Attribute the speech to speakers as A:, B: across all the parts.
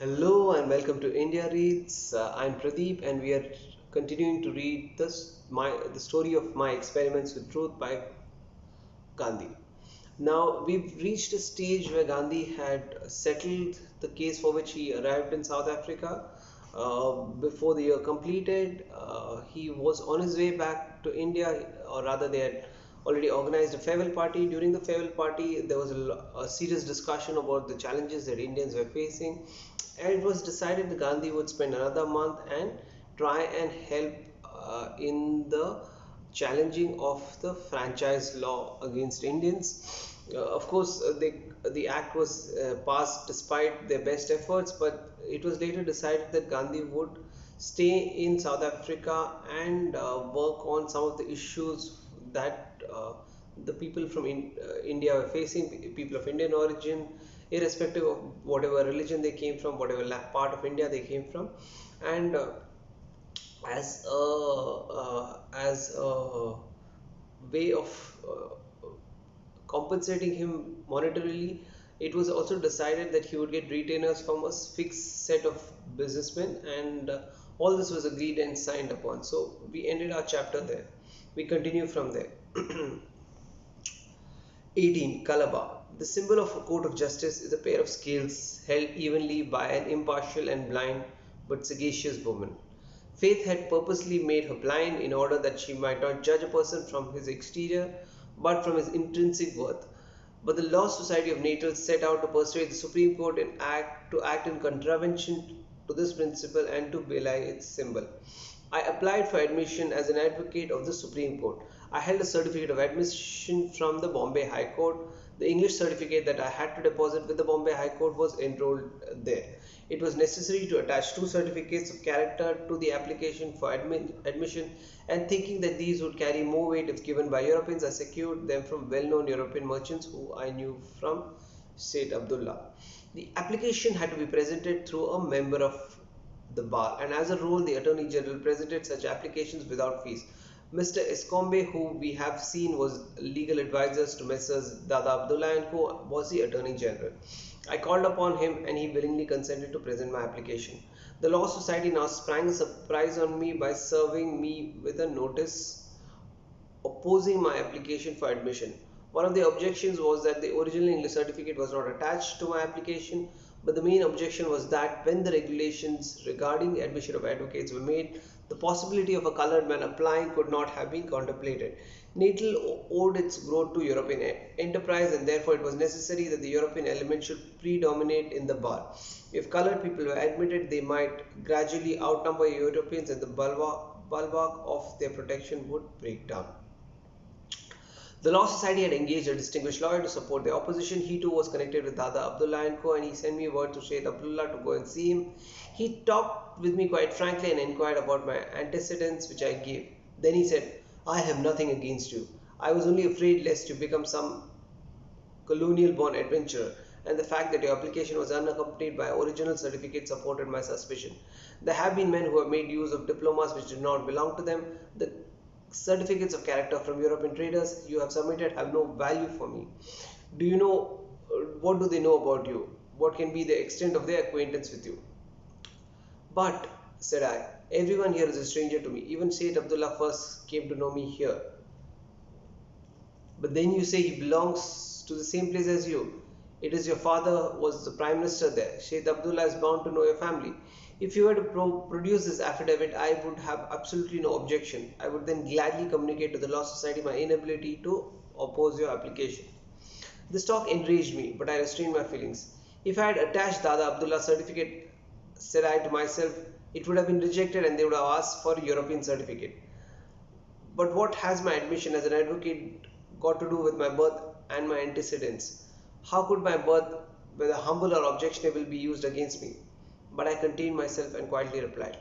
A: Hello and welcome to India Reads. I'm Pradeep and we are continuing to read the story of my experiments with truth by Gandhi. Now we've reached a stage where Gandhi had settled the case for which he arrived in South Africa. Before the year completed, he was on his way back to India, or rather, they had already organized a farewell party. During the farewell party, there was a serious discussion about the challenges that Indians were facing, and it was decided that Gandhi would spend another month and try and help in the challenging of the franchise law against Indians. Of course, the act was passed despite their best efforts, but it was later decided that Gandhi would stay in South Africa and work on some of the issues that the people from India were facing, people of Indian origin, irrespective of whatever religion they came from, whatever part of India they came from, and as a way of compensating him monetarily, it was also decided that he would get retainers from a fixed set of businessmen, and all this was agreed and signed upon. So we ended our chapter there. We continue from there. 18. Calabar. The symbol of a court of justice is a pair of scales held evenly by an impartial and blind but sagacious woman. Faith had purposely made her blind in order that she might not judge a person from his exterior but from his intrinsic worth. But the Law Society of Natal set out to persuade the Supreme Court to act in contravention to this principle and to belie its symbol. I applied for admission as an advocate of the Supreme Court. I held a certificate of admission from the Bombay High Court. The English certificate that I had to deposit with the Bombay High Court was enrolled there. It was necessary to attach two certificates of character to the application for admission, and thinking that these would carry more weight if given by Europeans, I secured them from well-known European merchants who I knew from Said Abdullah. The application had to be presented through a member of the bar, and as a rule, the Attorney General presented such applications without fees. Mr. Escombe, who we have seen was legal advisors to Messrs. Dada Abdullah and Co, was the Attorney General. I called upon him and he willingly consented to present my application. The Law Society now sprang a surprise on me by serving me with a notice opposing my application for admission. One of the objections was that the original English certificate was not attached to my application, but the main objection was that when the regulations regarding the admission of advocates were made, the possibility of a colored man applying could not have been contemplated. Natal owed its growth to European enterprise, and therefore it was necessary that the European element should predominate in the bar. If colored people were admitted, they might gradually outnumber Europeans, and the bulwark of their protection would break down. The Law Society had engaged a distinguished lawyer to support their opposition. He too was connected with Dada Abdullah and Co, and he sent me word to Sheikh Abdullah to go and see him. He talked with me quite frankly and inquired about my antecedents, which I gave. Then he said, I have nothing against you. I was only afraid lest you become some colonial-born adventurer, and the fact that your application was unaccompanied by original certificate supported my suspicion. There have been men who have made use of diplomas which did not belong to them. The certificates of character from European traders you have submitted have no value for me. Do you know what do they know about you? What can be the extent of their acquaintance with you? But, said I, everyone here is a stranger to me. Even Sayyid Abdullah first came to know me here. But then you say he belongs to the same place as you. It is your father was the prime minister there. Sheikh Abdullah is bound to know your family. If you were to produce this affidavit, I would have absolutely no objection. I would then gladly communicate to the Law Society my inability to oppose your application. This talk enraged me, but I restrained my feelings. If I had attached Dada Abdullah's certificate, said I to myself, it would have been rejected and they would have asked for a European certificate. But what has my admission as an advocate got to do with my birth and my antecedents? How could my birth, whether humble or objectionable, be used against me? But I contained myself and quietly replied,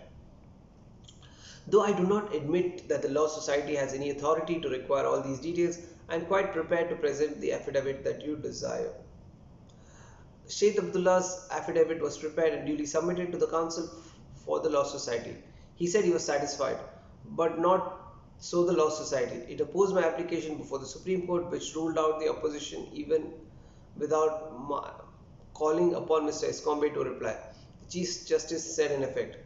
A: though I do not admit that the Law Society has any authority to require all these details, I am quite prepared to present the affidavit that you desire. Sheikh Abdullah's affidavit was prepared and duly submitted to the Council for the Law Society. He said he was satisfied, but not so the Law Society. It opposed my application before the Supreme Court, which ruled out the opposition even without calling upon Mr. Escombe to reply. The Chief Justice said in effect.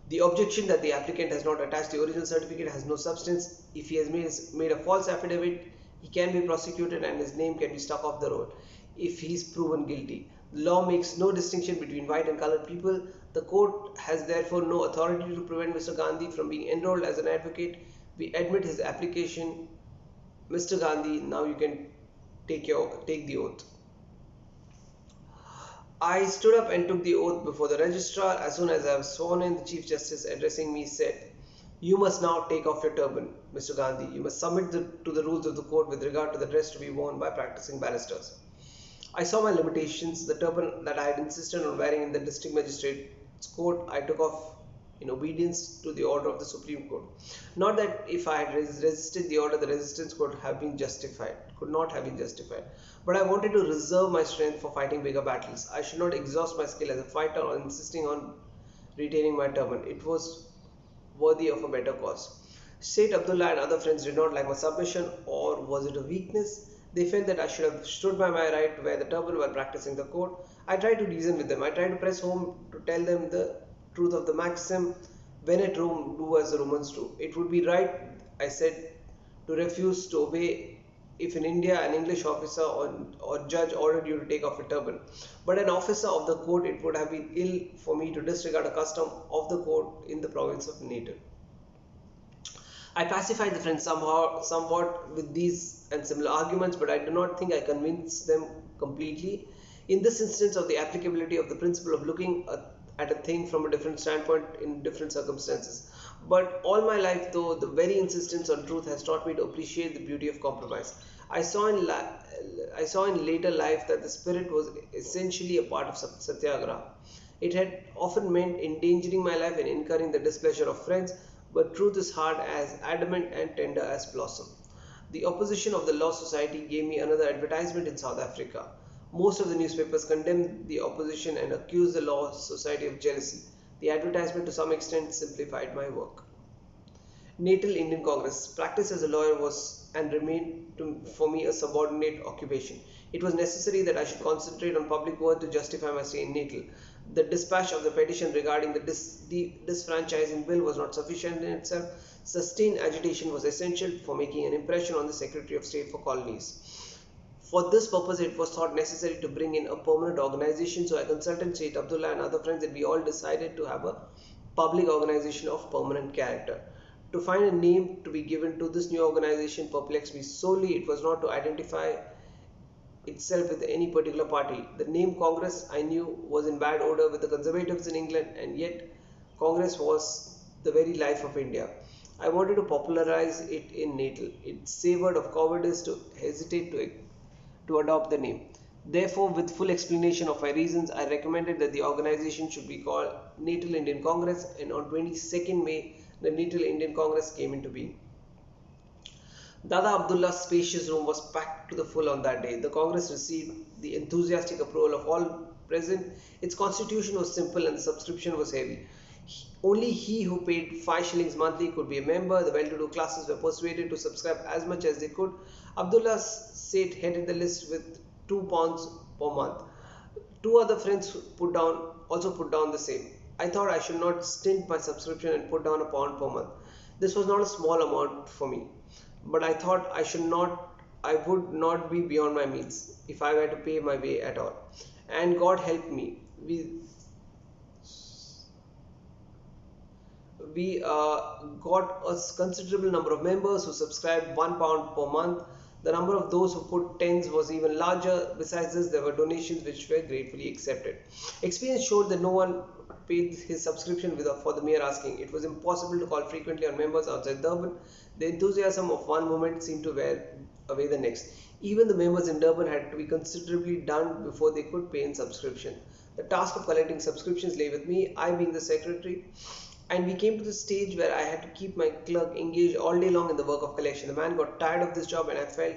A: The objection that the applicant has not attached the original certificate has no substance. If he has made a false affidavit, he can be prosecuted and his name can be struck off the roll if he is proven guilty. The law makes no distinction between white and colored people. The court has therefore no authority to prevent Mr. Gandhi from being enrolled as an advocate. We admit his application. Mr. Gandhi, now you can take the oath. I stood up and took the oath before the registrar. As soon as I was sworn in, the Chief Justice, addressing me, said, "You must now take off your turban, Mr. Gandhi. You must submit to the rules of the court with regard to the dress to be worn by practicing barristers." I saw my limitations. The turban that I had insisted on wearing in the district magistrate's court, I took off in obedience to the order of the Supreme Court. Not that if I had resisted the order, the resistance could not have been justified. But I wanted to reserve my strength for fighting bigger battles. I should not exhaust my skill as a fighter or insisting on retaining my turban. It was worthy of a better cause. Sheikh Abdullah and other friends did not like my submission, or was it a weakness? They felt that I should have stood by my right to wear the turban while practicing the court. I tried to reason with them. I tried to press home to tell them the truth of the maxim, "When at Rome, do as the Romans do." It would be right, I said, to refuse to obey if in India an English officer or judge ordered you to take off a turban. But an officer of the court, it would have been ill for me to disregard a custom of the court in the province of Natal. I pacified the friends somewhat with these and similar arguments, but I do not think I convinced them completely. In this instance of the applicability of the principle of looking at a thing from a different standpoint in different circumstances. But all my life, though, the very insistence on truth has taught me to appreciate the beauty of compromise. I saw in later life that the spirit was essentially a part of Satyagraha. It had often meant endangering my life and incurring the displeasure of friends, but truth is hard, as adamant and tender as blossom. The opposition of the Law Society gave me another advertisement in South Africa. Most of the newspapers condemned the opposition and accused the Law Society of jealousy. The advertisement to some extent simplified my work. Natal Indian Congress. Practice as a lawyer was and remained for me a subordinate occupation. It was necessary that I should concentrate on public work to justify my stay in Natal. The dispatch of the petition regarding the disfranchising bill was not sufficient in itself. Sustained agitation was essential for making an impression on the Secretary of State for Colonies. For this purpose, it was thought necessary to bring in a permanent organization, so I consulted Sheikh Abdullah and other friends, and we all decided to have a public organization of permanent character. To find a name to be given to this new organization perplexed me solely. It was not to identify itself with any particular party. The name Congress, I knew, was in bad odor with the conservatives in England, and yet Congress was the very life of India. I wanted to popularize it in Natal. It savored of cowardice to hesitate to adopt the name. Therefore, with full explanation of my reasons, I recommended that the organization should be called Natal Indian Congress, and on 22nd May, the Natal Indian Congress came into being. Dada Abdullah's spacious room was packed to the full on that day. The Congress received the enthusiastic approval of all present. Its constitution was simple and the subscription was heavy. Only he who paid 5 shillings monthly could be a member. The well-to-do classes were persuaded to subscribe as much as they could. Abdullah Seth headed the list with £2 per month. Two other friends also put down the same. I thought I should not stint my subscription and put down £1 per month. This was not a small amount for me, but I thought I would not be beyond my means if I were to pay my way at all. And God helped me. We got a considerable number of members who subscribed £1 per month. The number of those who put tens was even larger. Besides this, there were donations which were gratefully accepted. Experience showed that no one paid his subscription for the mere asking. It was impossible to call frequently on members outside Durban. The enthusiasm of one moment seemed to wear away the next. Even the members in Durban had to be considerably done before they could pay in subscription. The task of collecting subscriptions lay with me, I being the secretary. And we came to the stage where I had to keep my clerk engaged all day long in the work of collection. The man got tired of this job, and I felt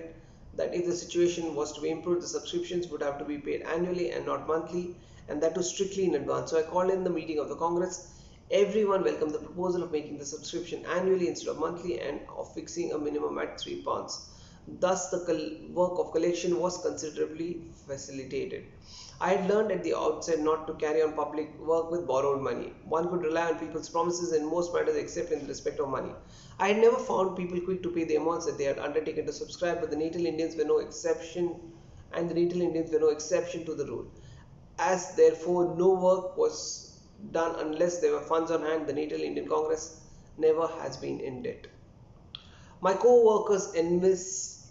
A: that if the situation was to be improved, the subscriptions would have to be paid annually and not monthly, and that was strictly in advance. So I called in the meeting of the Congress. Everyone welcomed the proposal of making the subscription annually instead of monthly and of fixing a minimum at £3. Thus, the work of collection was considerably facilitated. I had learned at the outset not to carry on public work with borrowed money. One could rely on people's promises in most matters except in respect of money. I had never found people quick to pay the amounts that they had undertaken to subscribe, but the natal Indians were no exception, and the natal Indians were no exception to the rule. As therefore no work was done unless there were funds on hand, the Natal Indian Congress never has been in debt. My co-workers evinced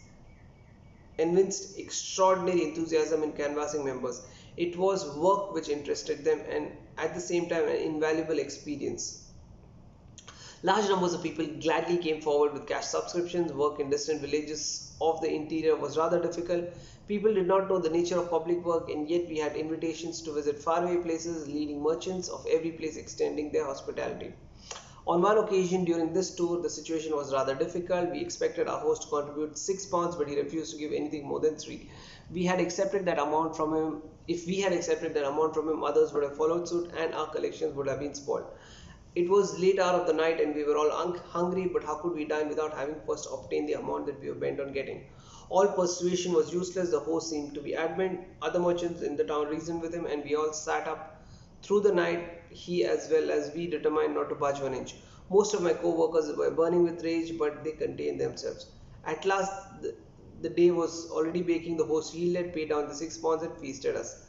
A: extraordinary enthusiasm in canvassing members. It was work which interested them and at the same time an invaluable experience. Large numbers of people gladly came forward with cash subscriptions. Work in distant villages of the interior was rather difficult. People did not know the nature of public work, and yet we had invitations to visit faraway places, leading merchants of every place extending their hospitality. On one occasion during this tour, the situation was rather difficult. We expected our host to contribute £6, but he refused to give anything more than three. We had accepted that amount from him. If we had accepted that amount from him, others would have followed suit, and our collections would have been spoiled. It was late hour of the night and we were all hungry, but how could we dine without having first obtained the amount that we were bent on getting? All persuasion was useless. The host seemed to be adamant. Other merchants in the town reasoned with him, and we all sat up through the night, he as well as we, determined not to budge one inch. Most of my co-workers were burning with rage, but they contained themselves. At last, the day was already breaking. The host yielded, paid down the £6 and feasted us.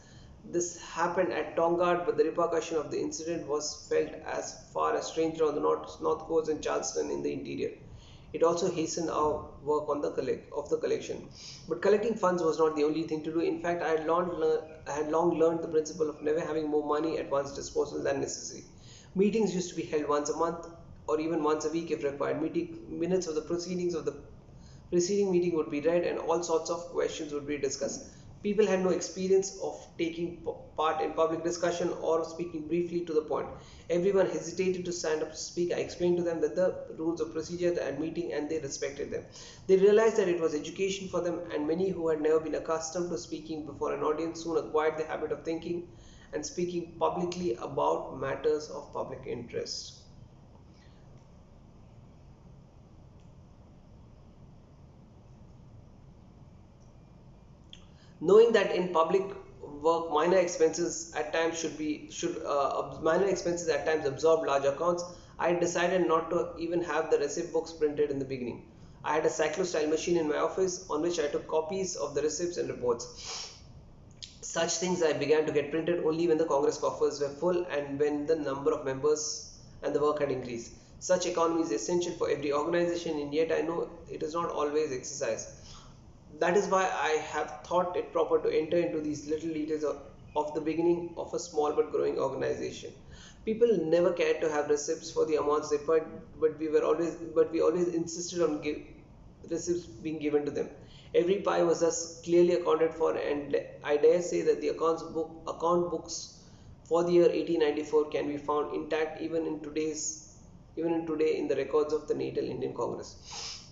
A: This happened at Tongaat, but the repercussion of the incident was felt as far as stranger on the north coast and Charleston in the interior. It also hastened our work on the collection. But collecting funds was not the only thing to do. In fact, I had long learned the principle of never having more money at one's disposal than necessary. Meetings used to be held once a month or even once a week if required. Minutes of the proceedings of the preceding meeting would be read and all sorts of questions would be discussed. People had no experience of taking part in public discussion or speaking briefly to the point. Everyone hesitated to stand up to speak. I explained to them that the rules of procedure at meeting and they respected them. They realized that it was education for them, and many who had never been accustomed to speaking before an audience soon acquired the habit of thinking and speaking publicly about matters of public interest. Knowing that in public work minor expenses at times absorb large accounts, I decided not to even have the receipt books printed in the beginning. I had a cyclostyle machine in my office on which I took copies of the receipts and reports. Such things I began to get printed only when the Congress coffers were full and when the number of members and the work had increased. Such economy is essential for every organization, and yet I know it is not always exercised. That is why I have thought it proper to enter into these little details of the beginning of a small but growing organization. People never cared to have receipts for the amounts they paid, but we always insisted on receipts being given to them. Every pie was thus clearly accounted for, and I dare say that the account books for the year 1894 can be found intact even in today in the records of the Natal Indian Congress.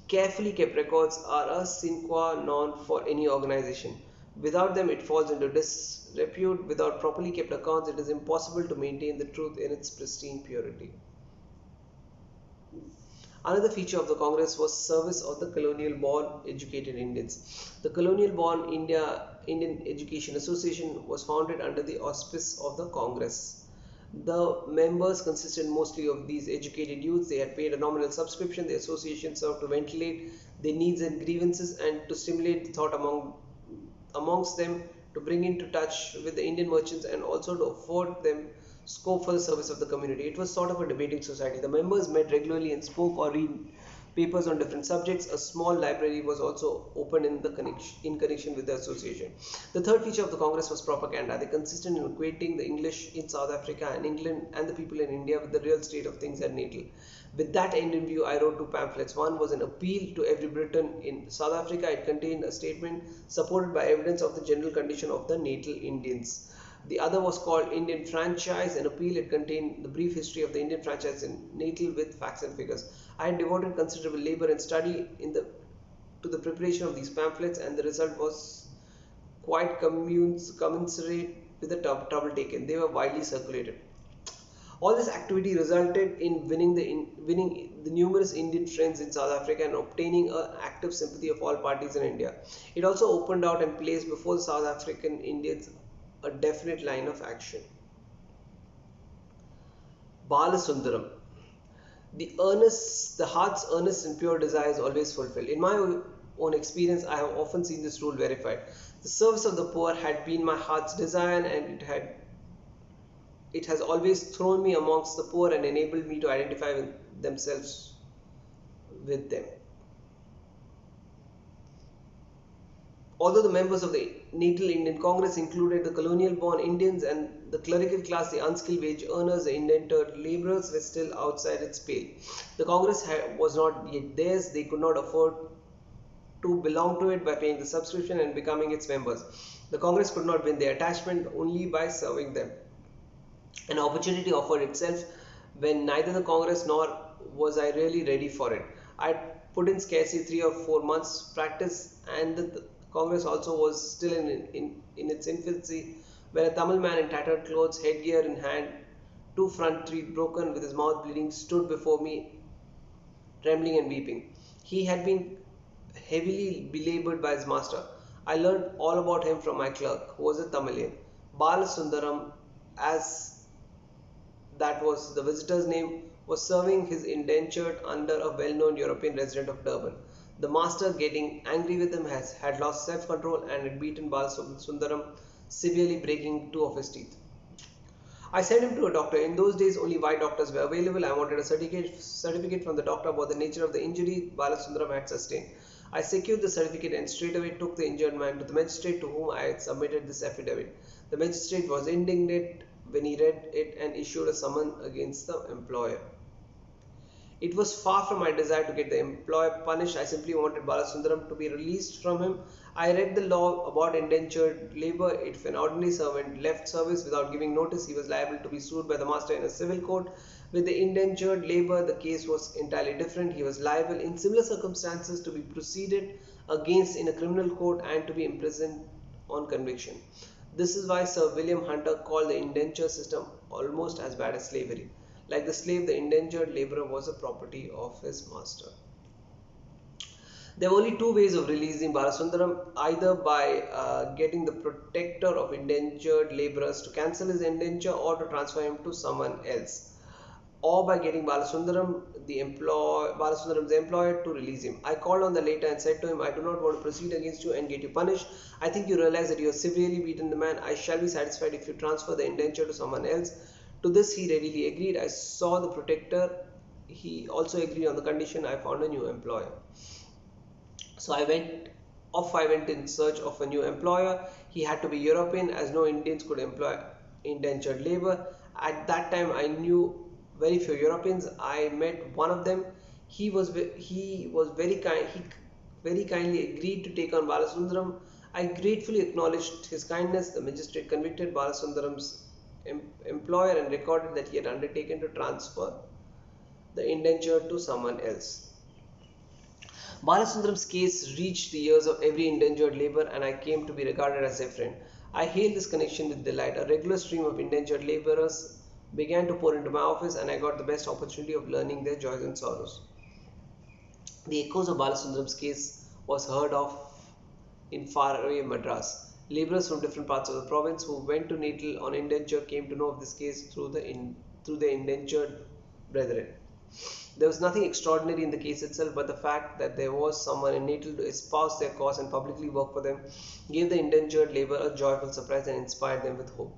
A: Carefully kept records are a sine qua non for any organization. Without them, it falls into disrepute. Without properly kept accounts, it is impossible to maintain the truth in its pristine purity. Another feature of the Congress was service of the colonial-born educated Indians. The colonial-born Indian Education Association was founded under the auspice of the Congress. The members consisted mostly of these educated youths. They had paid a nominal subscription. The association served to ventilate their needs and grievances and to stimulate the thought amongst them, to bring into touch with the Indian merchants and also to afford them scope for the service of the community. It was sort of a debating society. The members met regularly and spoke or read papers on different subjects. A small library was also opened in connection with the association. The third feature of the Congress was propaganda. They consisted in equating the English in South Africa and England and the people in India with the real state of things at Natal. With that end in view, I wrote two pamphlets. One was an appeal to every Briton in South Africa. It contained a statement supported by evidence of the general condition of the Natal Indians. The other was called Indian Franchise, an appeal. It contained the brief history of the Indian franchise in Natal with facts and figures. I had devoted considerable labor and study to the preparation of these pamphlets, and the result was quite commensurate with the trouble taken. They were widely circulated. All this activity resulted in winning the numerous Indian friends in South Africa and obtaining active sympathy of all parties in India. It also opened out and placed before the South African Indians a definite line of action. Balasundaram. The heart's earnest and pure desire is always fulfilled. In my own experience, I have often seen this rule verified. The service of the poor had been my heart's desire, and it has always thrown me amongst the poor and enabled me to identify themselves with them. Although the members of the Natal Indian Congress included the colonial-born Indians and the clerical class, the unskilled wage earners, the indentured laborers were still outside its pale. The Congress was not yet theirs. They could not afford to belong to it by paying the subscription and becoming its members. The Congress could not win their attachment only by serving them. An opportunity offered itself when neither the Congress nor was I really ready for it. I put in scarcely 3 or 4 months practice, and the Congress also was still in its infancy, where a Tamil man in tattered clothes, headgear in hand, two front teeth broken, with his mouth bleeding, stood before me, trembling and weeping. He had been heavily belaboured by his master. I learned all about him from my clerk, who was a Tamilian. Balasundaram, as that was the visitor's name, was serving his indentured under a well-known European resident of Durban. The master, getting angry with him, had lost self-control and had beaten Balasundaram, severely breaking 2 of his teeth. I sent him to a doctor. In those days, only white doctors were available. I wanted a certificate from the doctor about the nature of the injury Balasundaram had sustained. I secured the certificate and straightway took the injured man to the magistrate to whom I had submitted this affidavit. The magistrate was indignant when he read it and issued a summons against the employer. It was far from my desire to get the employer punished. I simply wanted Balasundaram to be released from him. I read the law about indentured labor. If an ordinary servant left service without giving notice, he was liable to be sued by the master in a civil court. With the indentured labor, the case was entirely different. He was liable in similar circumstances to be proceeded against in a criminal court and to be imprisoned on conviction. This is why Sir William Hunter called the indenture system almost as bad as slavery. Like the slave, the indentured laborer was a property of his master. There were only 2 ways of releasing Balasundaram, either by getting the protector of indentured laborers to cancel his indenture or to transfer him to someone else, or by getting Balasundaram's employer to release him. I called on the latter and said to him, I do not want to proceed against you and get you punished. I think you realize that you have severely beaten the man. I shall be satisfied if you transfer the indenture to someone else. To this he readily agreed. I saw the protector. He also agreed on the condition I found a new employer. So I went in search of a new employer. He had to be European, as no Indians could employ indentured labor. At that time I knew very few Europeans. I met one of them. He was very kind. He very kindly agreed to take on Balasundaram. I gratefully acknowledged his kindness. The magistrate convicted Balasundaram's employer and recorded that he had undertaken to transfer the indenture to someone else. Balasundaram's case reached the ears of every indentured laborer, and I came to be regarded as a friend. I hailed this connection with delight. A regular stream of indentured laborers began to pour into my office, and I got the best opportunity of learning their joys and sorrows. The echoes of Balasundaram's case was heard of in faraway Madras. Laborers from different parts of the province who went to Natal on indenture came to know of this case through their indentured brethren. There was nothing extraordinary in the case itself, but the fact that there was someone in Natal to espouse their cause and publicly work for them gave the indentured laborer a joyful surprise and inspired them with hope.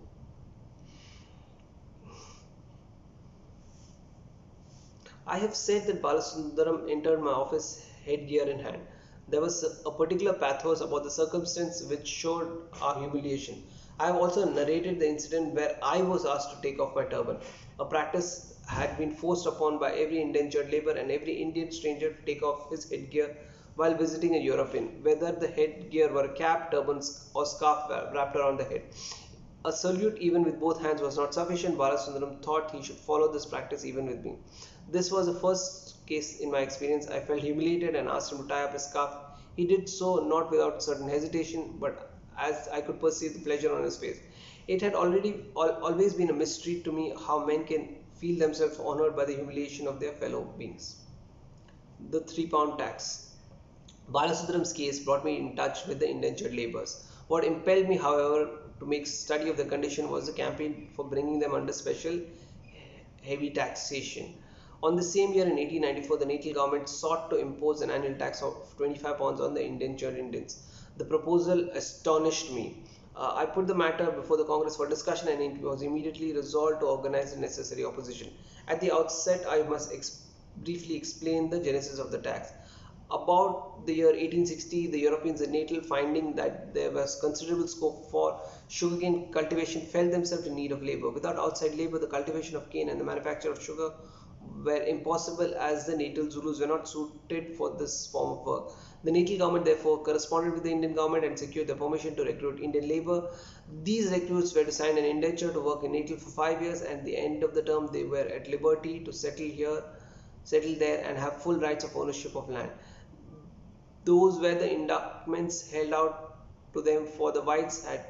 A: I have said that Balasundaram entered my office headgear in hand. There was a particular pathos about the circumstance which showed our humiliation. I have also narrated the incident where I was asked to take off my turban. A practice had been forced upon by every indentured laborer and every Indian stranger to take off his headgear while visiting a European, whether the headgear were a cap, turban, or scarf wrapped around the head. A salute even with both hands was not sufficient. Balasundaram thought he should follow this practice even with me. This was the first case in my experience. I felt humiliated and asked him to tie up his scarf. He did so not without certain hesitation, but as I could perceive the pleasure on his face. It had always been a mystery to me how men can feel themselves honored by the humiliation of their fellow beings. The £3 tax. Balasudram's case brought me in touch with the indentured laborers. What impelled me, however, to make study of the condition was the campaign for bringing them under special heavy taxation. On the same year in 1894, the Natal government sought to impose an annual tax of £25 on the indentured Indians. The proposal astonished me. I put the matter before the Congress for discussion and it was immediately resolved to organize the necessary opposition. At the outset, I must briefly explain the genesis of the tax. About the year 1860, the Europeans in Natal, finding that there was considerable scope for sugarcane cultivation, felt themselves in need of labor. Without outside labor, the cultivation of cane and the manufacture of sugar were impossible as the Natal Zulus were not suited for this form of work. The Natal government therefore corresponded with the Indian government and secured the permission to recruit Indian labor. These recruits were to sign an indenture to work in Natal for 5 years, and at the end of the term they were at liberty to settle there and have full rights of ownership of land. Those were the indictments held out to them, for the whites had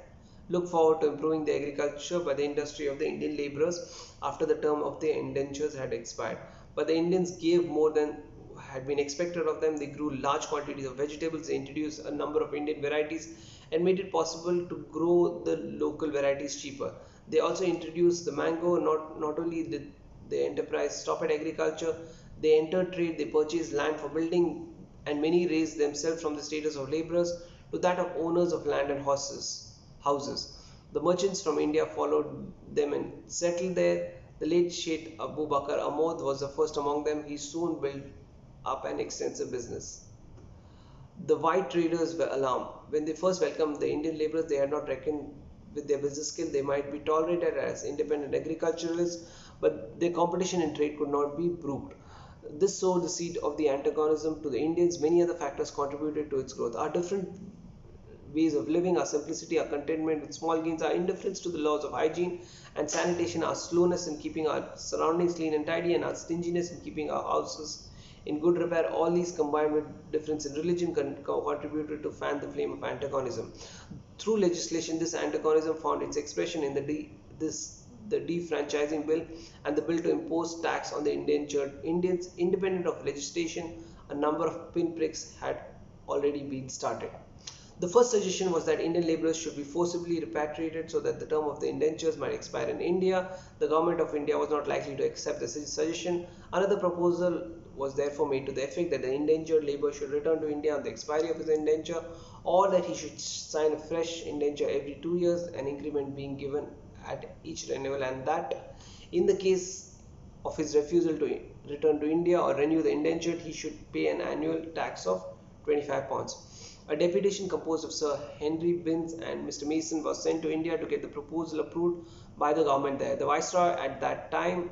A: looked forward to improving the agriculture by the industry of the Indian laborers after the term of their indentures had expired. But the Indians gave more than had been expected of them. They grew large quantities of vegetables, they introduced a number of Indian varieties and made it possible to grow the local varieties cheaper. They also introduced the mango. Not only did the enterprise stop at agriculture, they entered trade, they purchased land for building, and many raised themselves from the status of laborers to that of owners of land and houses. The merchants from India followed them and settled there. The late Sheikh Abu Bakr Ahmad was the first among them. He soon built up an extensive business. The white traders were alarmed. When they first welcomed the Indian laborers, they had not reckoned with their business skill. They might be tolerated as independent agriculturalists, but their competition in trade could not be brooked. This sowed the seed of the antagonism to the Indians. Many other factors contributed to its growth. Our different ways of living, our simplicity, our contentment with small gains, our indifference to the laws of hygiene and sanitation, our slowness in keeping our surroundings clean and tidy, and our stinginess in keeping our houses in good repair, all these combined with difference in religion contributed to fan the flame of antagonism. Through legislation, this antagonism found its expression in the defranchising bill and the bill to impose tax on the indentured Indians. Independent of legislation, a number of pinpricks had already been started. The first suggestion was that Indian laborers should be forcibly repatriated so that the term of the indentures might expire in India. The government of India was not likely to accept the suggestion. Another proposal was therefore made to the effect that the indentured laborer should return to India on the expiry of his indenture, or that he should sign a fresh indenture every 2 years, an increment being given at each renewal, and that in the case of his refusal to return to India or renew the indenture, he should pay an annual tax of £25. A deputation composed of Sir Henry Binns and Mr. Mason was sent to India to get the proposal approved by the government there. The Viceroy at that time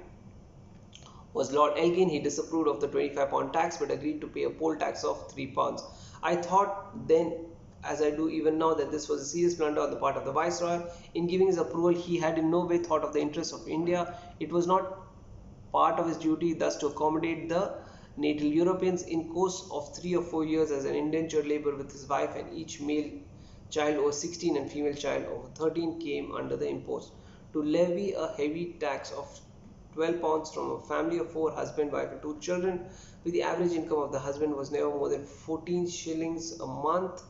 A: was Lord Elgin. He disapproved of the £25 tax but agreed to pay a poll tax of £3. I thought then, as I do even now, that this was a serious blunder on the part of the Viceroy. In giving his approval, he had in no way thought of the interests of India. It was not part of his duty thus to accommodate the natal Europeans. In course of 3 or 4 years as an indentured laborer with his wife and each male child over 16 and female child over 13 came under the impost. To levy a heavy tax of £12 from a family of 4, husband, wife and 2 children, with the average income of the husband was never more than 14 shillings a month,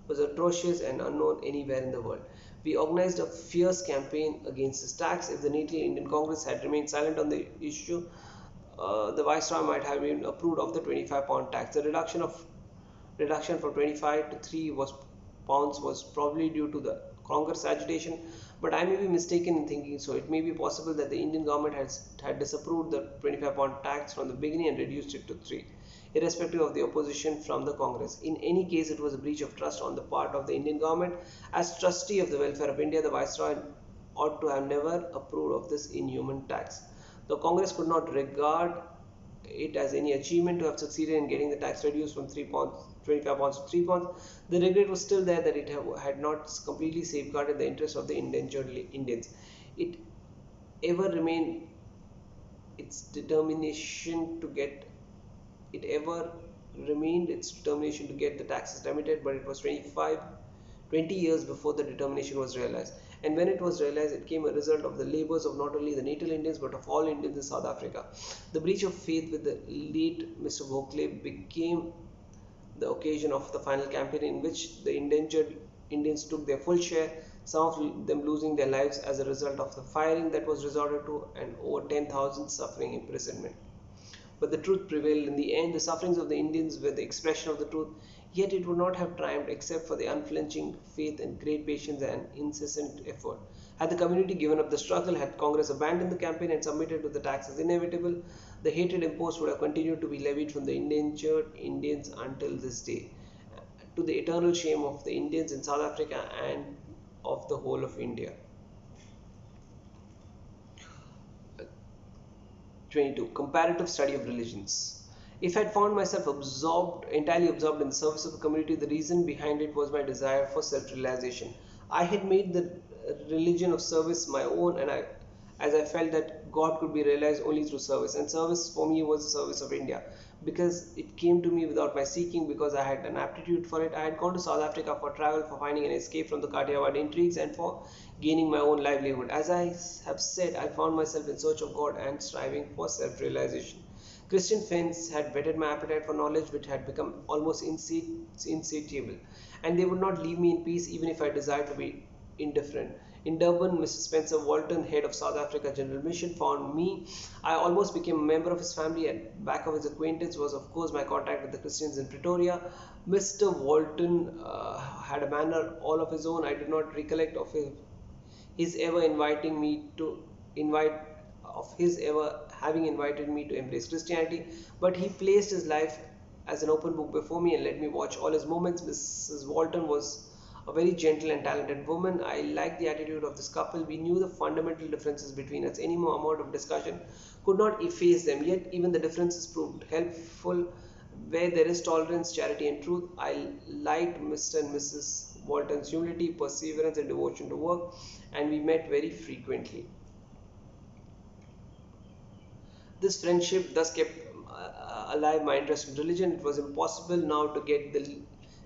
A: was atrocious and unknown anywhere in the world. We organized a fierce campaign against this tax. If the Natal Indian Congress had remained silent on the issue, the Viceroy might have been approved of the £25 tax. The reduction from 25 to 3 pounds was probably due to the Congress agitation, but I may be mistaken in thinking so. It may be possible that the Indian government had disapproved the £25 tax from the beginning and reduced it to 3, irrespective of the opposition from the Congress. In any case, it was a breach of trust on the part of the Indian government. As trustee of the welfare of India, the Viceroy ought to have never approved of this inhuman tax. The Congress could not regard it as any achievement to have succeeded in getting the tax reduced from £25 to £3. The regret was still there that it had not completely safeguarded the interests of the indentured Indians. It ever remained its determination to get the taxes remitted, but it was 20 years before the determination was realized. and when it was realized, it came a result of the labors of not only the native Indians but of all Indians in South Africa. The breach of faith with the late Mr. Gokhale became the occasion of the final campaign, in which the indentured Indians took their full share, some of them losing their lives as a result of the firing that was resorted to, and over 10,000 suffering imprisonment. But the truth prevailed in the end. The sufferings of the Indians were the expression of the truth, yet it would not have triumphed except for the unflinching faith and great patience and incessant effort. Had the community given up the struggle, had Congress abandoned the campaign and submitted to the tax as inevitable, the hatred imposed would have continued to be levied from the indentured Indians until this day, to the eternal shame of the Indians in South Africa and of the whole of India. 22. Comparative study of religions. If I had found myself entirely absorbed in the service of the community, the reason behind it was my desire for self-realization. I had made the religion of service my own, as I felt that God could be realized only through service, and service for me was the service of India, because it came to me without my seeking, because I had an aptitude for it. I had gone to South Africa for travel, for finding an escape from the Kathiawad intrigues, and for gaining my own livelihood. As I have said, I found myself in search of God and striving for self-realization. Christian friends had whetted my appetite for knowledge, which had become almost insatiable, and they would not leave me in peace even if I desired to be indifferent. In Durban, Mr. Spencer Walton, head of South Africa General Mission, found me. I almost became a member of his family, and back of his acquaintance was, of course, my contact with the Christians in Pretoria. Mr. Walton had a manner all of his own. I do not recollect of his ever inviting me to invite of his ever having invited me to embrace Christianity, but he placed his life as an open book before me and let me watch all his movements. Mrs. Walton was a very gentle and talented woman. I liked the attitude of this couple. We knew the fundamental differences between us. Any more amount of discussion could not efface them, yet even the differences proved helpful where there is tolerance, charity, and truth. I liked Mr. and Mrs. Walton's humility, perseverance, and devotion to work, and we met very frequently. This friendship thus kept alive my interest in religion. It was impossible now to get the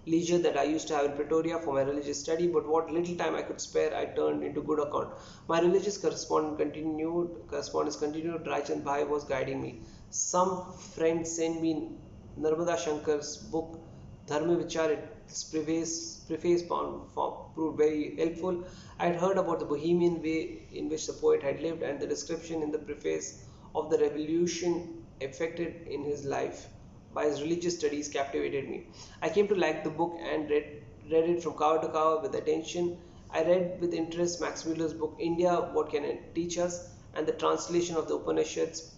A: leisure that I used to have in Pretoria for my religious study, but what little time I could spare I turned into good account. My religious correspondence continued. Raichand Bhai was guiding me. Some friends sent me Narmada Shankar's book Dharma Vichar. Its preface proved very helpful. I had heard about the bohemian way in which the poet had lived, and the description in the preface of the revolution effected in his life by his religious studies captivated me. I came to like the book and read it from cover to cover with attention. I read with interest Max Muller's book India, What Can It Teach Us, and the translation of the Upanishads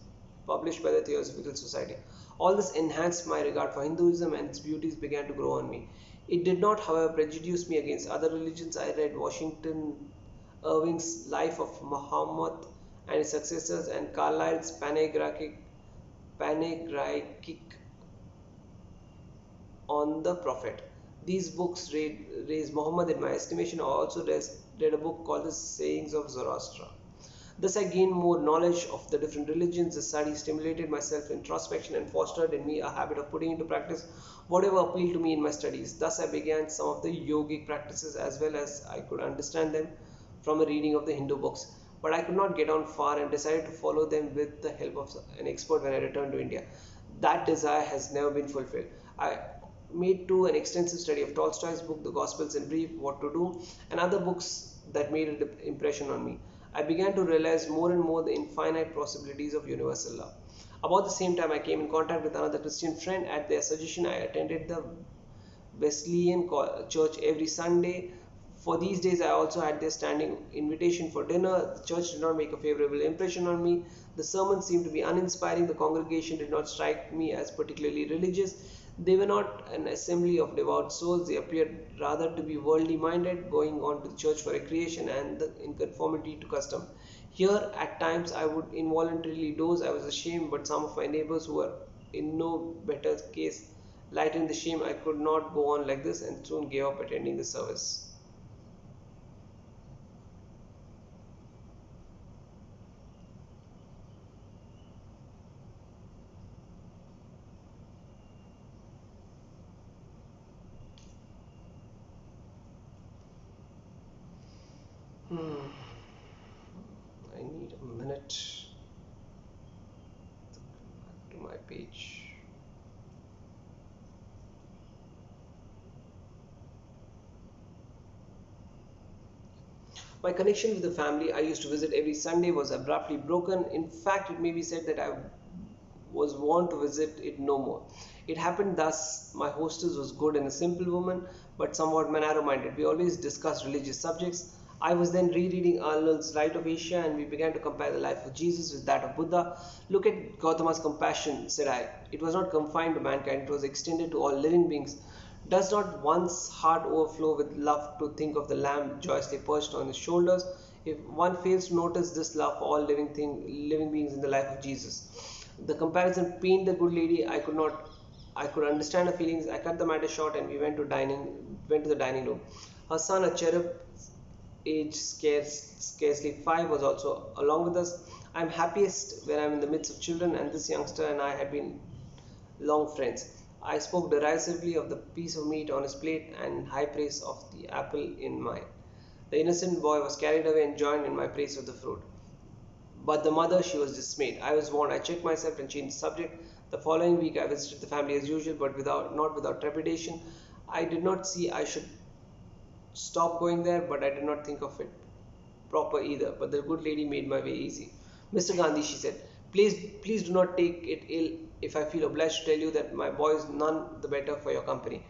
A: published by the Theosophical Society. All this enhanced my regard for Hinduism, and its beauties began to grow on me. It did not, however, prejudice me against other religions. I read Washington Irving's Life of Muhammad and his successors, and Carlyle's panegyric on the Prophet. These books raised Muhammad in my estimation. I also read a book called The Sayings of Zoroaster. Thus I gained more knowledge of the different religions. The study stimulated my self-introspection and fostered in me a habit of putting into practice whatever appealed to me in my studies. Thus I began some of the yogic practices as well as I could understand them from a reading of the Hindu books. But I could not get on far and decided to follow them with the help of an expert when I returned to India. That desire has never been fulfilled. I made too an extensive study of Tolstoy's book, The Gospels in Brief, What to Do, and other books that made an impression on me. I began to realize more and more the infinite possibilities of universal love. About the same time, I came in contact with another Christian friend. At their suggestion, I attended the Wesleyan church every Sunday. For these days, I also had their standing invitation for dinner. The church did not make a favorable impression on me. The sermons seemed to be uninspiring. The congregation did not strike me as particularly religious. They were not an assembly of devout souls. They appeared rather to be worldly minded, going on to the church for recreation and in conformity to custom. Here, at times, I would involuntarily doze. I was ashamed, but some of my neighbors who were in no better case lightened the shame. I could not go on like this and soon gave up attending the service. Hmm. I need a minute to my page. My connection with the family I used to visit every Sunday was abruptly broken. In fact, it may be said that I was wont to visit it no more. It happened thus: my hostess was good and a simple woman, but somewhat narrow-minded. We always discussed religious subjects. I was then rereading Arnold's Light of Asia, and we began to compare the life of Jesus with that of Buddha. Look at Gautama's compassion, said I. It was not confined to mankind, it was extended to all living beings. Does not one's heart overflow with love to think of the lamb joyously perched on his shoulders? If one fails to notice this love for all living beings in the life of Jesus. The comparison pained the good lady. I could understand her feelings. I cut the matter short and we went to the dining room. Her son, a cherub aged scarcely 5, was also along with us. I am happiest when I am in the midst of children, and this youngster and I had been long friends. I spoke derisively of the piece of meat on his plate and high praise of the apple in mine. The innocent boy was carried away and joined in my praise of the fruit. But the mother, she was dismayed. I was warned. I checked myself and changed the subject. The following week, I visited the family as usual, but not without trepidation. I did not see I should stop going there, but I did not think of it proper either. But the good lady made my way easy. Mr. Gandhi, she said, please do not take it ill if I feel obliged to tell you that my boy is none the better for your company.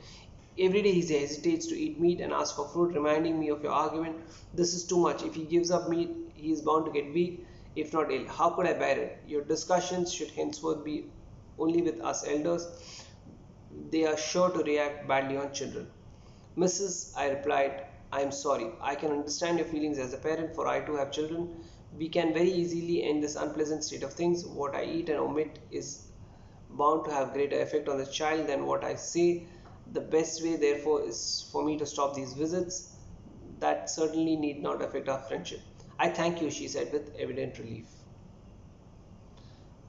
A: Every day he hesitates to eat meat and asks for fruit, reminding me of your argument. This is too much. If he gives up meat, he is bound to get weak, if not ill. How could I bear it? Your discussions should henceforth be only with us elders. They are sure to react badly on children. Mrs. I replied, I am sorry. I can understand your feelings as a parent, for I too have children. We can very easily end this unpleasant state of things. What I eat and omit is bound to have greater effect on the child than what I say. The best way, therefore, is for me to stop these visits. That certainly need not affect our friendship. I thank you, she said with evident relief.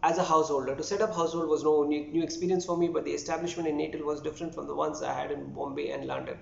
A: As a householder, to set up household was no new experience for me, but the establishment in Natal was different from the ones I had in Bombay and London.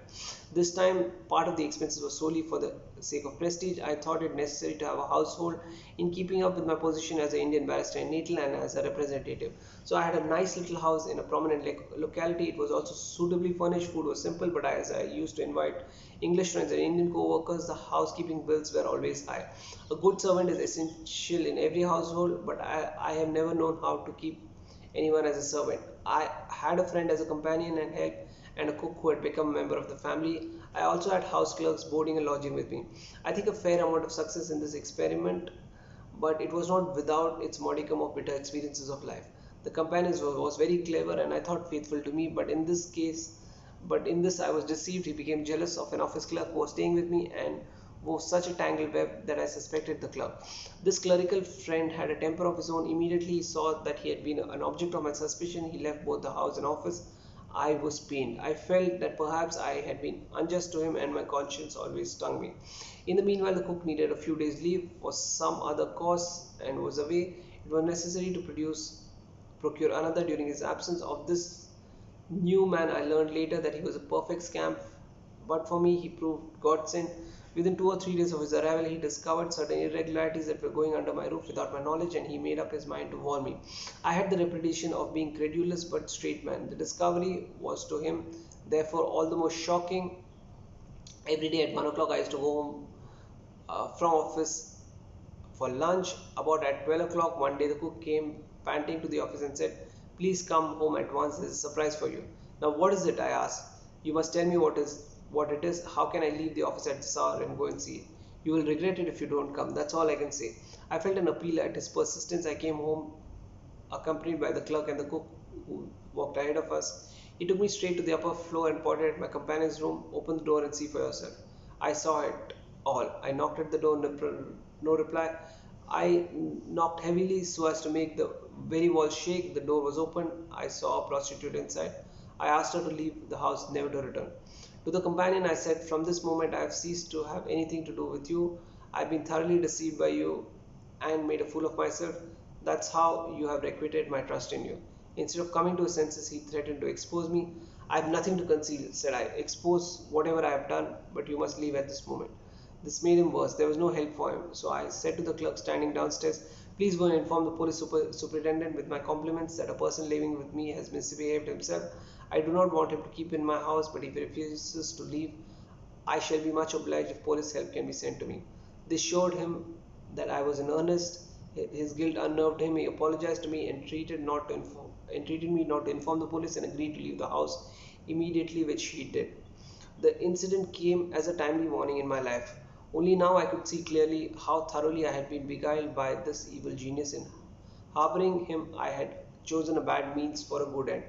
A: This time, part of the expenses was solely for the sake of prestige. I thought it necessary to have a household in keeping up with my position as an Indian barrister in Natal and as a representative. So I had a nice little house in a prominent locality. It was also suitably furnished. Food was simple, but as I used to invite English friends and Indian co-workers, the housekeeping bills were always high. A good servant is essential in every household, but I have never known how to keep anyone as a servant. I had a friend as a companion and help, and a cook who had become a member of the family. I also had house clerks boarding and lodging with me. I think a fair amount of success in this experiment, but it was not without its modicum of bitter experiences of life. The companion was very clever and I thought faithful to me, but in this I was deceived. He became jealous of an office clerk who was staying with me and wove such a tangled web that I suspected the clerk. This clerical friend had a temper of his own. Immediately he saw that he had been an object of my suspicion. He left both the house and office. I was pained. I felt that perhaps I had been unjust to him and my conscience always stung me. In the meanwhile, the cook needed a few days' leave for some other cause and was away. It was necessary to procure another during his absence. Of this new man, I learned later that he was a perfect scamp, but for me, he proved godsend. Within 2 or 3 days of his arrival, he discovered certain irregularities that were going under my roof without my knowledge, and he made up his mind to warn me. I had the reputation of being credulous but straight man. The discovery was to him, therefore, all the more shocking. Every day at 1 o'clock, I used to go home from office for lunch. About at 12 o'clock one day, the cook came panting to the office and said, please come home at once, there's a surprise for you. Now, what is it? I asked. You must tell me what it is. How can I leave the office at this hour and go and see it? You will regret it if you don't come. That's all I can say. I felt an appeal at his persistence. I came home accompanied by the clerk and the cook who walked ahead of us. He took me straight to the upper floor and pointed at my companion's room. Open the door and see for yourself. I saw it all. I knocked at the door, no reply. I knocked heavily so as to make the very walls shake. The door was open. I saw a prostitute inside. I asked her to leave the house, never to return. To the companion, I said, from this moment I have ceased to have anything to do with you. I have been thoroughly deceived by you and made a fool of myself. That's how you have requited my trust in you. Instead of coming to his senses, he threatened to expose me. I have nothing to conceal, said I. Expose whatever I have done, but you must leave at this moment. This made him worse. There was no help for him. So I said to the clerk standing downstairs, please go and inform the police superintendent with my compliments that a person living with me has misbehaved himself. I do not want him to keep in my house, but if he refuses to leave, I shall be much obliged if police help can be sent to me. This showed him that I was in earnest. His guilt unnerved him. He apologized to me and treated me not to inform the police and agreed to leave the house immediately, which he did. The incident came as a timely warning in my life. Only now I could see clearly how thoroughly I had been beguiled by this evil genius. In harboring him, I had chosen a bad means for a good end.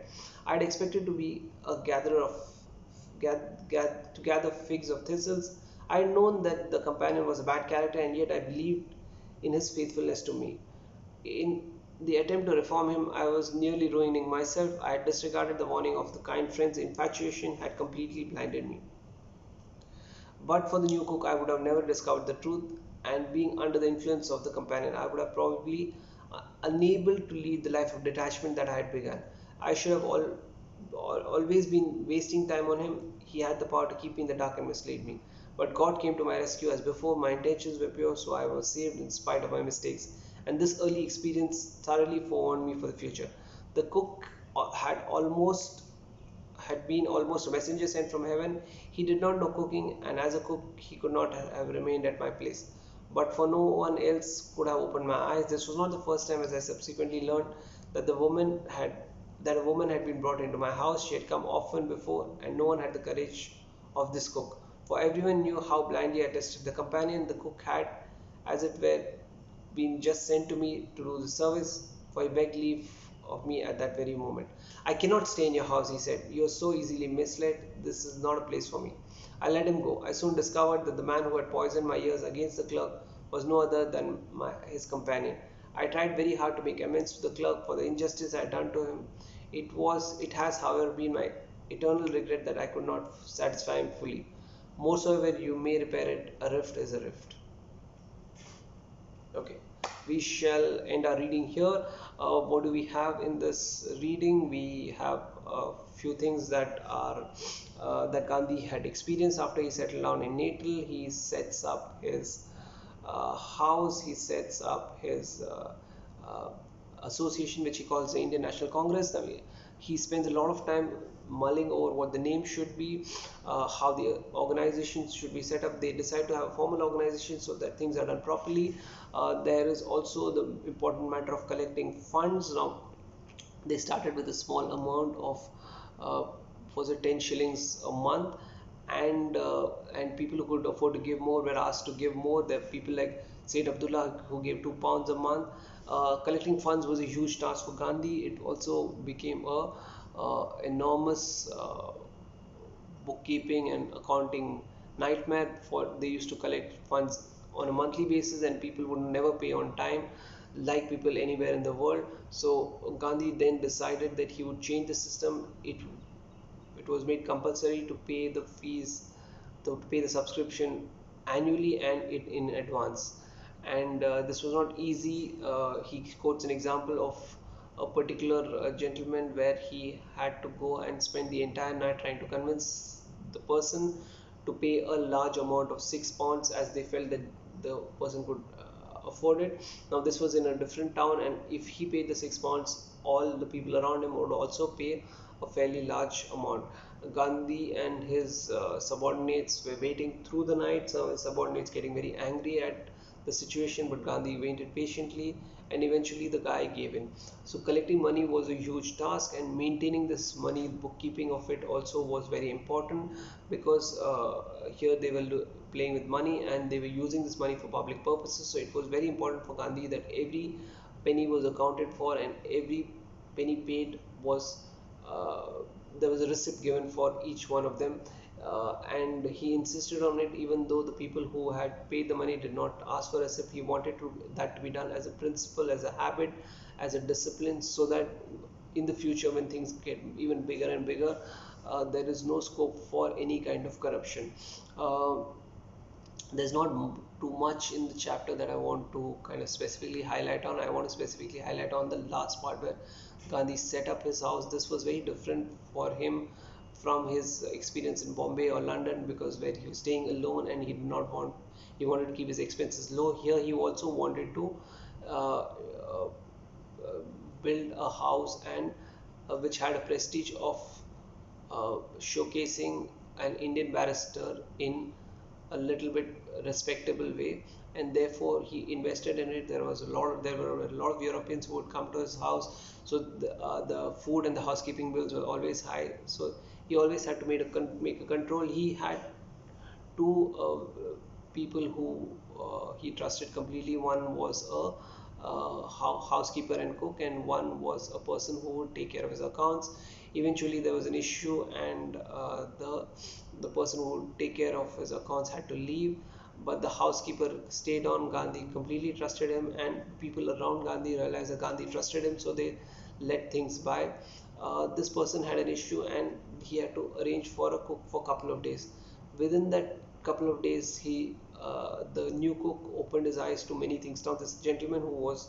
A: I had expected to be a gatherer of to gather figs of thistles. I had known that the companion was a bad character, and yet I believed in his faithfulness to me. In the attempt to reform him, I was nearly ruining myself. I had disregarded the warning of the kind friends. Infatuation had completely blinded me. But for the new cook, I would have never discovered the truth, and being under the influence of the companion, I would have probably unable to lead the life of detachment that I had begun. I should have always been wasting time on him. He had the power to keep me in the dark and mislead me. But God came to my rescue as before. My intentions were pure, so I was saved in spite of my mistakes. And this early experience thoroughly forewarned me for the future. The cook had been almost a messenger sent from heaven. He did not know cooking, and as a cook, he could not have remained at my place. But for no one else could have opened my eyes. This was not the first time, as I subsequently learned, that a woman had been brought into my house. She had come often before, and no one had the courage of this cook. For everyone knew how blindly I tested the companion. The cook had, as it were, been just sent to me to do the service, for he begged leave of me at that very moment. I cannot stay in your house, he said. You are so easily misled. This is not a place for me. I let him go. I soon discovered that the man who had poisoned my ears against the clerk was no other than his companion. I tried very hard to make amends to the clerk for the injustice I had done to him. It has, however, been my eternal regret that I could not satisfy him fully. Moreover, you may repair it. A rift is a rift. Okay, we shall end our reading here. What do we have in this reading? We have a few things that are that Gandhi had experienced after he settled down in Natal. He sets up his house. He sets up his uh, association, which he calls the Indian National Congress. I mean, he spends a lot of time mulling over what the name should be, how the organizations should be set up. They decide to have a formal organization so that things are done properly. There is also the important matter of collecting funds. Now, they started with a small amount of was it 10 shillings a month, and people who could afford to give more were asked to give more. There are people like Saint Abdullah who gave £2 a month. Collecting funds was a huge task for Gandhi. It also became a enormous bookkeeping and accounting nightmare. For they used to collect funds on a monthly basis, and people would never pay on time like people anywhere in the world. So Gandhi then decided that he would change the system. It was made compulsory to pay the fees, to pay the subscription annually and it in advance. And this was not easy. He quotes an example of a particular gentleman where he had to go and spend the entire night trying to convince the person to pay a large amount of £6, as they felt that the person could afford it. Now this was in a different town, and if he paid the £6, all the people around him would also pay a fairly large amount. Gandhi and his subordinates were waiting through the night. Some of his subordinates getting very angry at the situation, but Gandhi waited patiently, and eventually the guy gave in. So collecting money was a huge task, and maintaining this money, bookkeeping of it also was very important, because here they were playing with money and they were using this money for public purposes. So it was very important for Gandhi that every penny was accounted for, and every penny paid was there was a receipt given for each one of them. And he insisted on it, even though the people who had paid the money did not ask for a receipt. He wanted that to be done as a principle, as a habit, as a discipline, so that in the future, when things get even bigger and bigger, there is no scope for any kind of corruption. There's not too much in the chapter that I want to kind of specifically highlight on. I want to specifically highlight on the last part where Gandhi set up his house. This was very different for him from his experience in Bombay or London, because where he was staying alone and he did not want he wanted to keep his expenses low. Here he also wanted to uh, uh, build a house and which had a prestige of showcasing an Indian barrister in a little bit respectable way, and therefore he invested in it. There were a lot of Europeans who would come to his house, so the food and the housekeeping bills were always high. So he always had to make a control. He had two people who he trusted completely. One was a housekeeper and cook, and one was a person who would take care of his accounts. Eventually, there was an issue, and the person who would take care of his accounts had to leave. But the housekeeper stayed on. Gandhi completely trusted him, and people around Gandhi realized that Gandhi trusted him, so they let things by. This person had an issue, and he had to arrange for a cook for a couple of days. Within that couple of days, the new cook opened his eyes to many things. Now this gentleman who was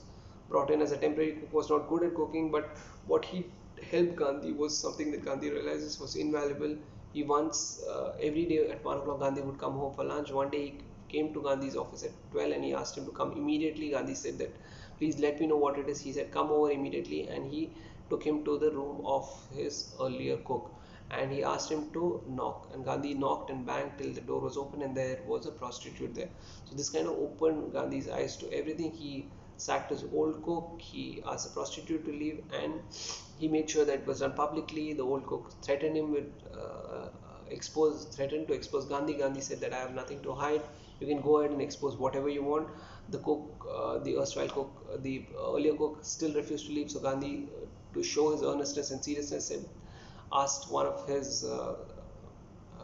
A: brought in as a temporary cook was not good at cooking, but what he helped Gandhi was something that Gandhi realizes was invaluable. He once every day at 1 o'clock Gandhi would come home for lunch. One day he came to Gandhi's office at 12 and he asked him to come immediately. Gandhi said that please let me know what it is. He said come over immediately, and he took him to the room of his earlier cook, and he asked him to knock, and Gandhi knocked and banged till the door was open, and there was a prostitute there. So this kind of opened Gandhi's eyes to everything. He sacked his old cook, he asked the prostitute to leave, and he made sure that it was done publicly. The old cook threatened him with threatened to expose Gandhi. Gandhi said that I have nothing to hide, you can go ahead and expose whatever you want. The cook, the erstwhile cook, the earlier cook still refused to leave. So Gandhi, to show his earnestness and seriousness, asked one of his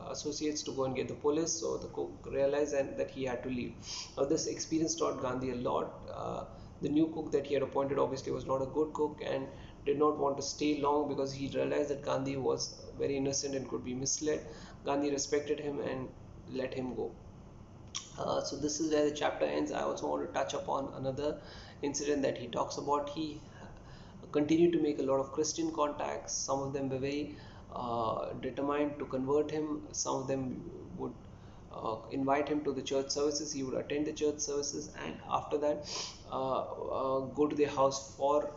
A: associates to go and get the police. So the cook realized that he had to leave. Now this experience taught Gandhi a lot. The new cook that he had appointed obviously was not a good cook and did not want to stay long because he realized that Gandhi was very innocent and could be misled. Gandhi respected him and let him go. So this is where the chapter ends. I also want to touch upon another incident that he talks about. He continued to make a lot of Christian contacts. Some of them were very determined to convert him. Some of them would invite him to the church services. He would attend the church services, and after that go to their house for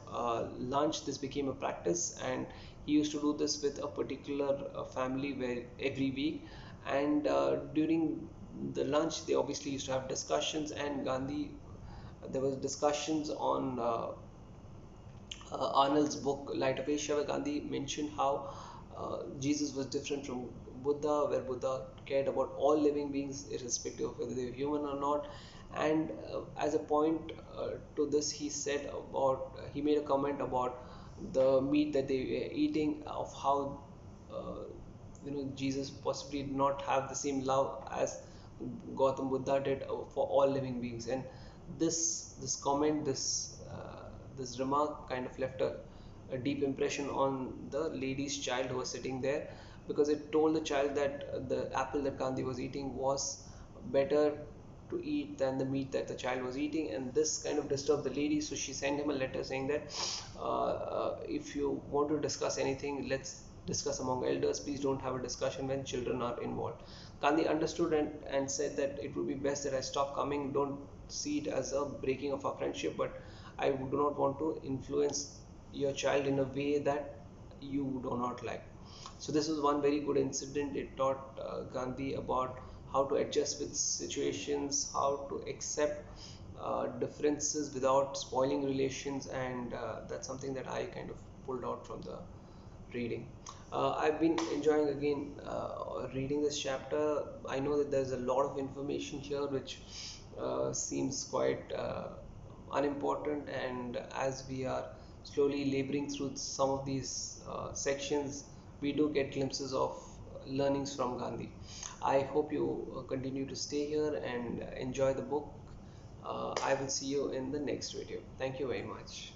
A: lunch. This became a practice, and he used to do this with a particular family where every week. And during the lunch, they obviously used to have discussions, and Gandhi, there was discussions on Arnold's book Light of Asia, where Gandhi mentioned how Jesus was different from Buddha, where Buddha cared about all living beings irrespective of whether they were human or not. And as a point to this, he said about he made a comment about the meat that they were eating, of how Jesus possibly did not have the same love as Gautam Buddha did for all living beings. And this comment, this remark kind of left a deep impression on the lady's child who was sitting there, because it told the child that the apple that Gandhi was eating was better to eat than the meat that the child was eating. And this kind of disturbed the lady, so she sent him a letter saying that if you want to discuss anything, let's discuss among elders. Please don't have a discussion when children are involved. Gandhi understood and said that it would be best that I stop coming. Don't see it as a breaking of our friendship, but I do not want to influence your child in a way that you do not like. So this was one very good incident. It taught Gandhi about how to adjust with situations, how to accept differences without spoiling relations, and that's something that I kind of pulled out from the reading. I've been enjoying again reading this chapter. I know that there's a lot of information here which seems quite unimportant, and as we are slowly laboring through some of these sections, we do get glimpses of learnings from Gandhi. I hope you continue to stay here and enjoy the book. I will see you in the next video. Thank you very much.